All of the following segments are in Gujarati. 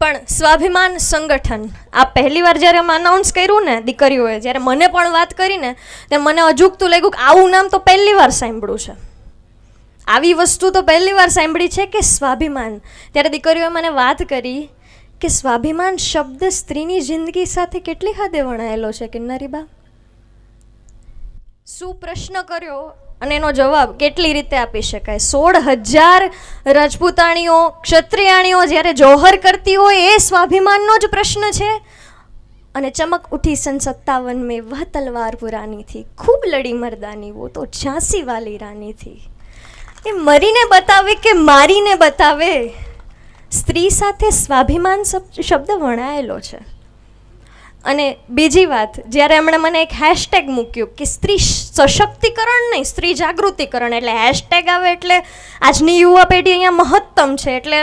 પણ સ્વાભિમાન સંગઠન આ પહેલી વાર જ્યારે અમે અનાઉન્સ કર્યું ને દીકરીઓએ, જ્યારે મને પણ વાત કરીને ત્યારે મને અજુગતું લાગ્યું કે આવું નામ તો પહેલી વાર સાંભળ્યું છે, આવી વસ્તુ તો પહેલી વાર સાંભળી છે કે સ્વાભિમાન. ત્યારે દીકરીઓએ મને વાત કરી કે સ્વાભિમાન શબ્દ સ્ત્રીની જિંદગી સાથે કેટલી હદે વણાયેલો છે કિન્નરીબા. શું પ્રશ્ન કર્યો અને એનો જવાબ કેટલી રીતે આપી શકાય. 16,000 રાજપૂતાણીઓ ક્ષત્રિયાણીઓ જ્યારે જોહર કરતી હોય એ સ્વાભિમાનનો જ પ્રશ્ન છે. અને ચમક ઉઠી સન 57 में वह तलवार पुरानी थी, खूब लड़ी मर्दानी वो तो झांसी वाली रानी थी. એ મરીને બતાવે કે મારીને બતાવે, સ્ત્રી સાથે સ્વાભિમાન શબ્દ વણાયેલો છે. અને બીજી વાત, જ્યારે એમણે મને એક હેશટેગ મૂક્યું કે સ્ત્રી સશક્તિકરણ નહીં, સ્ત્રી જાગૃતિકરણ, એટલે હેશટેગ આવે એટલે આજની યુવા પેઢી અહીંયા મહત્તમ છે, એટલે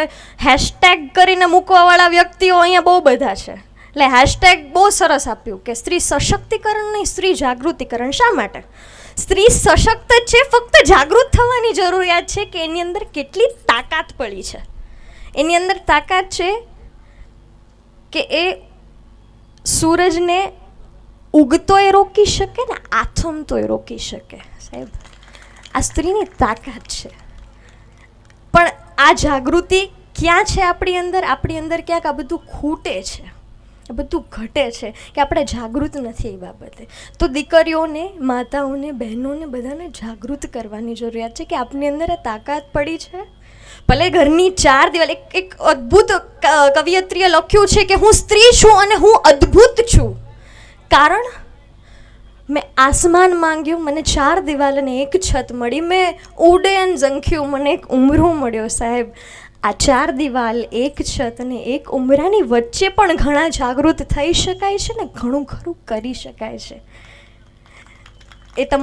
હેશટેગ કરીને મૂકવાવાળા વ્યક્તિઓ અહીંયા બહુ બધા છે. એટલે હેશટેગ બહુ સરસ આપ્યું કે સ્ત્રી સશક્તિકરણ નહીં, સ્ત્રી જાગૃતિકરણ. શા માટે? સ્ત્રી સશક્ત છે, ફક્ત જાગૃત થવાની જરૂરિયાત છે કે એની અંદર કેટલી તાકાત પડી છે. એની અંદર તાકાત છે કે એ સૂરજને ઉગતોય રોકી શકે ને આથમતોય રોકી શકે. સાહેબ, આ સ્ત્રીની તાકાત છે. પણ આ જાગૃતિ ક્યાં છે આપણી અંદર? આપણી અંદર ક્યાંક આ બધું ખૂટે છે, આ બધું ઘટે છે કે આપણે જાગૃત નથી એ બાબતે. તો દીકરીઓને, માતાઓને, બહેનોને બધાને જાગૃત કરવાની જરૂરિયાત છે કે આપની અંદર આ તાકાત પડી છે. ભલે ઘરની 4 દિવાલ, એક અદ્ભુત કવિયત્રીએ લખ્યું છે કે હું સ્ત્રી છું અને હું અદ્ભુત છું, કારણ મેં આસમાન માંગ્યું, મને 4 દિવાલ અને એક છત મળી. મેં ઉડ્ડયન ઝંખ્યું, મને એક ઉમરો મળ્યો. સાહેબ, આ 4 દિવાલ, એક છત અને એક ઉમરાની વચ્ચે પણ ઘણા જાગૃત થઈ શકાય છે ને ઘણું ખરું કરી શકાય છે. એ તમારે